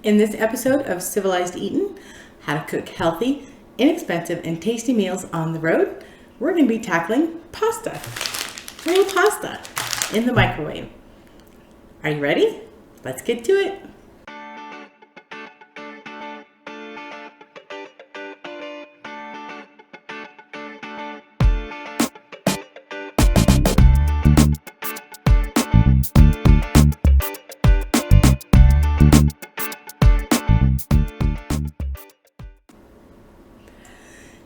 In this episode of Civilized Eatin, how to cook healthy, inexpensive, and tasty meals on the road, we're going to be tackling pasta. Real pasta in the microwave. Are you ready? Let's get to it.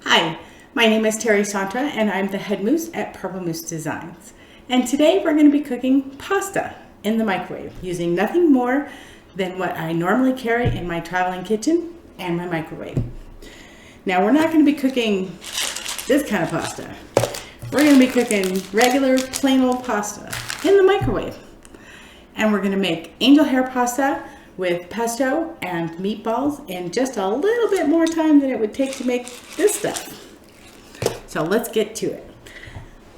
Hi, my name is Terry Santra and I'm the head moose at Purple Moose Designs. And today we're going to be cooking pasta in the microwave using nothing more than what I normally carry in my traveling kitchen and my microwave. Now we're not going to be cooking this kind of pasta. We're going to be cooking regular plain old pasta in the microwave. And we're going to make angel hair pasta with pesto and meatballs in just a little bit more time than it would take to make this stuff. So let's get to it.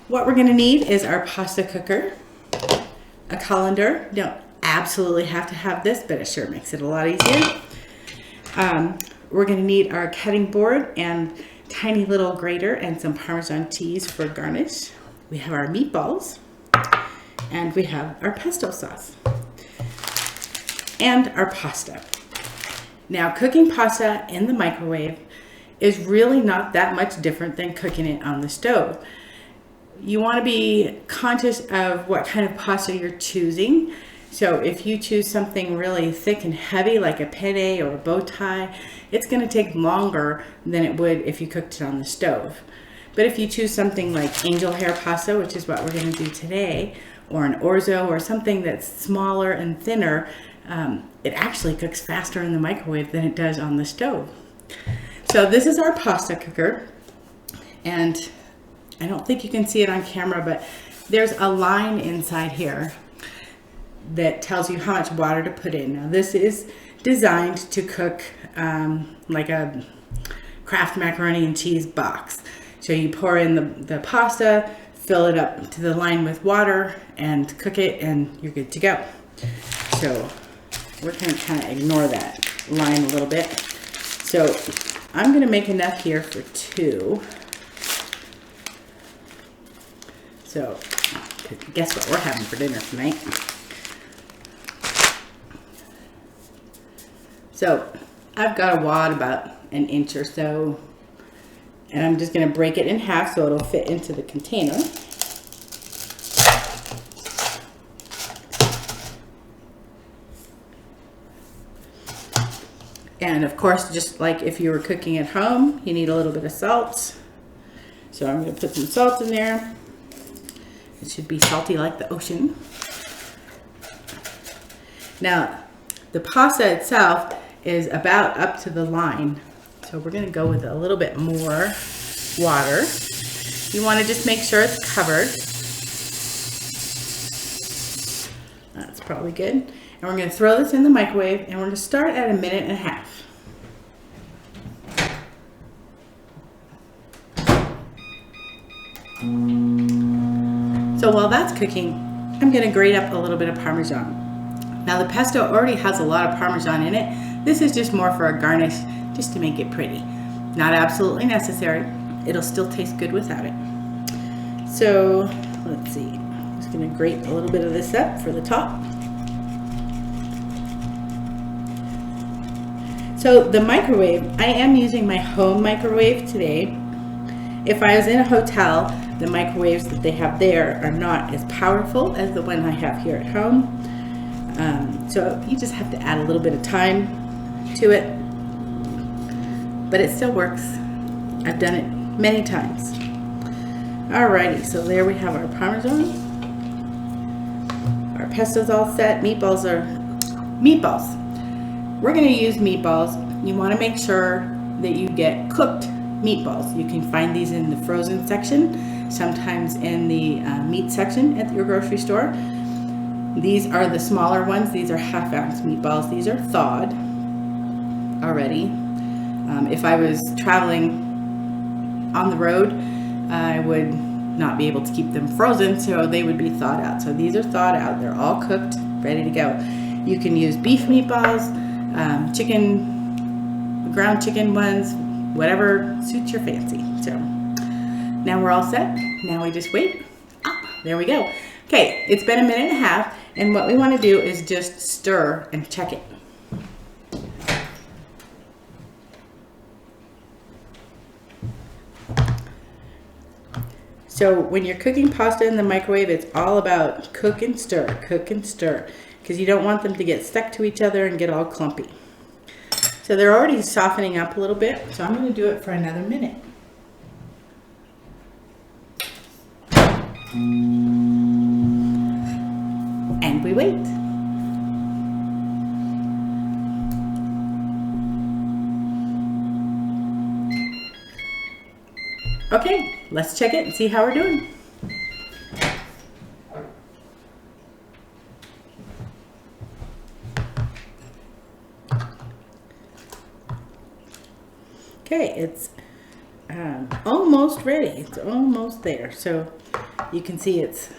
What we're going to need is our pasta cooker, a colander. You don't absolutely have to have this, but it sure makes it a lot easier. We're going to need our cutting board and tiny little grater and some Parmesan cheese for garnish. We have our meatballs and we have our pesto sauce and our pasta. Now, cooking pasta in the microwave is really not that much different than cooking it on the stove. You want to be conscious of what kind of pasta you're choosing. So if you choose something really thick and heavy like a penne or a bow tie, it's going to take longer than it would if you cooked it on the stove. But if you choose something like angel hair pasta, which is what we're going to do today, or an orzo or something that's smaller and thinner, it actually cooks faster in the microwave than it does on the stove. So this is our pasta cooker, and I don't think you can see it on camera, but there's a line inside here that tells you how much water to put in. Now this is designed to cook like a Kraft macaroni and cheese box. So you pour in the pasta, fill it up to the line with water, and cook it, and you're good to go. So we're going to kind of ignore that line a little bit. So I'm going to make enough here for two. So guess what we're having for dinner tonight? So I've got a wad about an inch or so, and I'm just going to break it in half so it'll fit into the container. And of course, just like if you were cooking at home, you need a little bit of salt. So I'm going to put some salt in there. It should be salty like the ocean. Now, the pasta itself is about up to the line. So we're going to go with a little bit more water. You want to just make sure it's covered. That's probably good. And we're going to throw this in the microwave, and we're going to start at 1.5 minutes. So while that's cooking, I'm going to grate up a little bit of Parmesan. Now the pesto already has a lot of Parmesan in it. This is just more for a garnish, just to make it pretty. Not absolutely necessary. It'll still taste good without it. So let's see. I'm just going to grate a little bit of this up for the top. So the microwave, I am using my home microwave today. If I was in a hotel, the microwaves that they have there are not as powerful as the one I have here at home. So you just have to add a little bit of time to it, but it still works. I've done it many times. Alrighty, so there we have our Parmesan. Our pesto's all set. Meatballs. We're going to use meatballs. You want to make sure that you get cooked meatballs. You can find these in the frozen section, sometimes in the meat section at your grocery store. These are the smaller ones. These are half-ounce meatballs. These are thawed already. If I was traveling on the road, I would not be able to keep them frozen, so they would be thawed out. So these are thawed out. They're all cooked, ready to go. You can use beef meatballs, chicken, ground chicken ones, whatever suits your fancy. So now we're all set. Now we just wait. There we go. Okay, it's been a minute and a half, and what we want to do is just stir and check it. So when you're cooking pasta in the microwave, it's all about cook and stir, because you don't want them to get stuck to each other and get all clumpy. So they're already softening up a little bit, so I'm going to do it for another minute. And we wait. Okay, let's check it and see how we're doing. Okay, it's almost ready. It's almost there. So you can see it's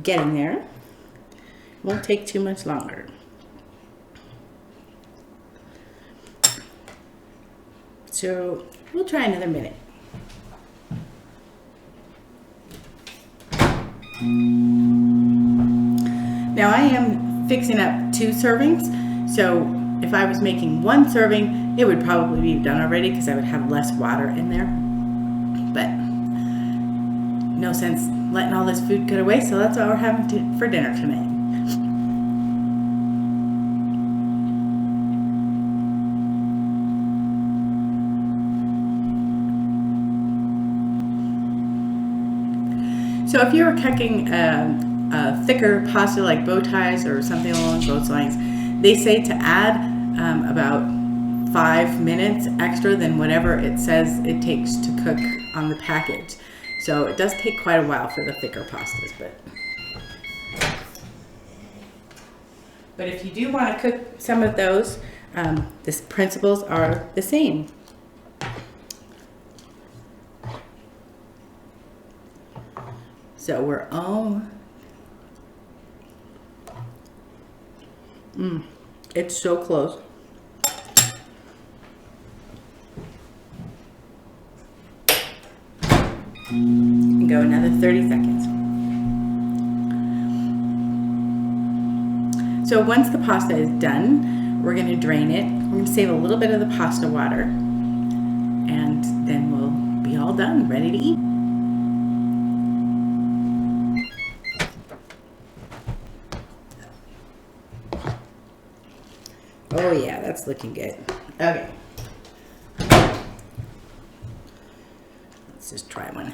getting there. Won't take too much longer. So we'll try another minute. Now I am fixing up 2 servings, so if I was making 1 serving, it would probably be done already because I would have less water in there. But no sense letting all this food go to waste, so that's what we're having for dinner tonight. So if you were cooking a thicker pasta like bow ties or something along those lines, they say to add about 5 minutes extra than whatever it says it takes to cook on the package. So it does take quite a while for the thicker pastas, but if you do want to cook some of those, the principles are the same. So we're all, it's so close. And go another 30 seconds. So once the pasta is done, we're going to drain it. We're going to save a little bit of the pasta water, and then we'll be all done, ready to eat. Oh yeah, that's looking good. Okay. Let's just try one.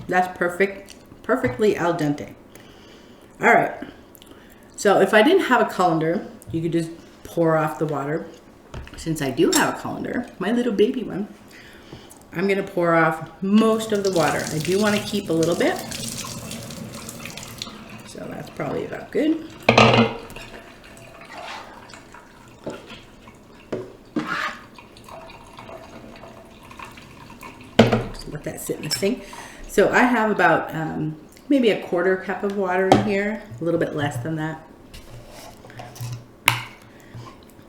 That's perfect. Perfectly al dente. All right. So if I didn't have a colander, you could just pour off the water. Since I do have a colander, my little baby one, I'm going to pour off most of the water. I do want to keep a little bit. So that's probably about good. Let that sit in the sink. So I have about maybe a 1/4 cup of water in here, a little bit less than that.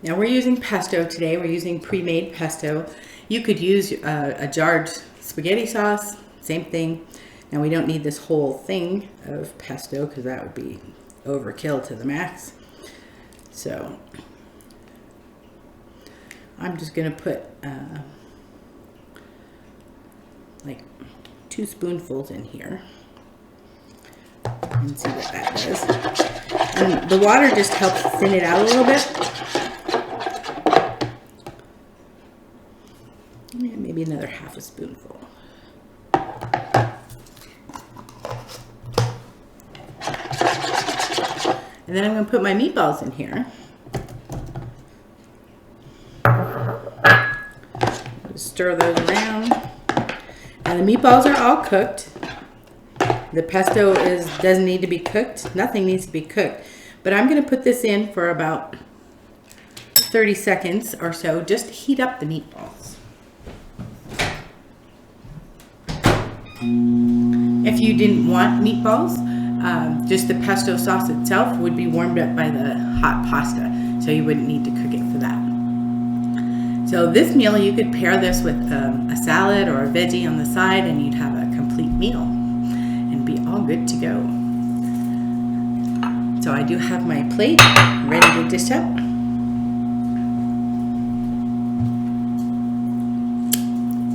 Now we're using pesto today. We're using pre-made pesto. You could use a jarred spaghetti sauce, same thing. Now we don't need this whole thing of pesto because that would be overkill to the max. So I'm just gonna put like 2 spoonfuls in here and see what that does. And the water just helps thin it out a little bit. And maybe another 1/2 spoonful. And then I'm going to put my meatballs in here. Just stir those around. And the meatballs are all cooked. The pesto doesn't need to be cooked. Nothing needs to be cooked. But I'm going to put this in for about 30 seconds or so just to heat up the meatballs. If you didn't want meatballs, Just the pesto sauce itself would be warmed up by the hot pasta, so you wouldn't need to cook it for that. So this meal, you could pair this with a salad or a veggie on the side, and you'd have a complete meal and be all good to go. So I do have my plate ready to dish up.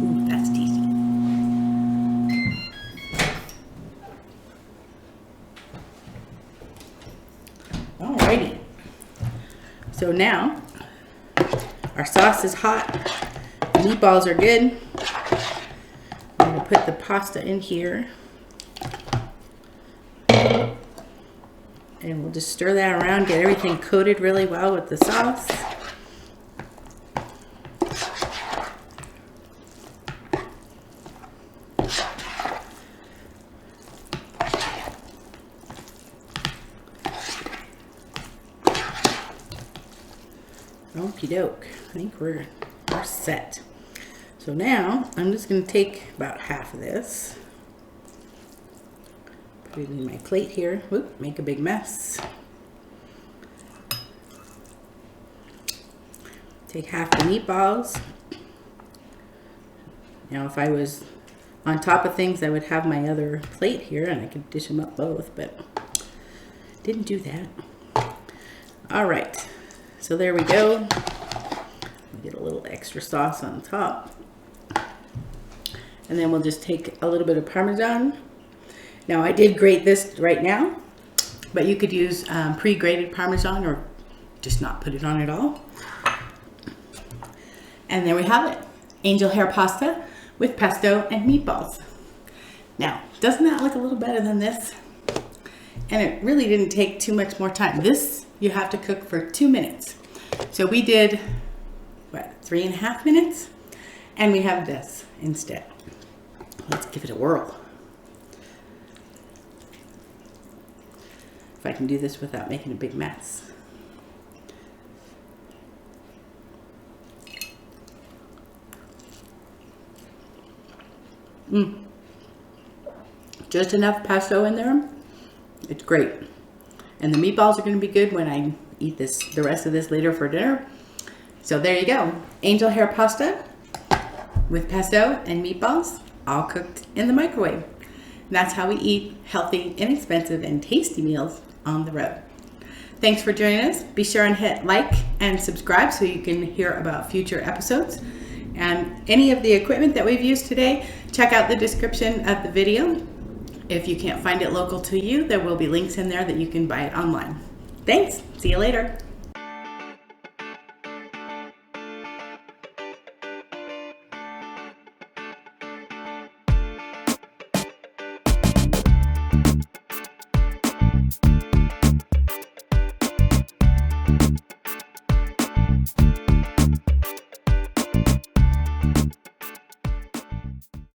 Ooh, that's tasty. Alrighty. So now our sauce is hot. The meatballs are good. I'm going to put the pasta in here. And we'll just stir that around, get everything coated really well with the sauce. Okie doke. I think we're set. So now I'm just going to take about half of this. Put it in my plate here. Whoop, make a big mess. Take half the meatballs. Now if I was on top of things, I would have my other plate here and I could dish them up both, but didn't do that. All right, so there we go. Get a little extra sauce on top. And then we'll just take a little bit of Parmesan. Now I did grate this right now, but you could use pre-grated Parmesan or just not put it on at all. And there we have it. Angel hair pasta with pesto and meatballs. Now, doesn't that look a little better than this? And it really didn't take too much more time. This you have to cook for 2 minutes. So we did, what, 3.5 minutes? And we have this instead. Let's give it a whirl. If I can do this without making a big mess. Just enough pesto in there. It's great. And the meatballs are going to be good when I eat this, the rest of this later for dinner. So there you go. Angel hair pasta with pesto and meatballs, all cooked in the microwave. That's how we eat healthy, inexpensive, and tasty meals on the road. Thanks for joining us. Be sure and hit like and subscribe so you can hear about future episodes. And any of the equipment that we've used today, check out the description of the video. If you can't find it local to you, there will be links in there that you can buy it online. Thanks. See you later.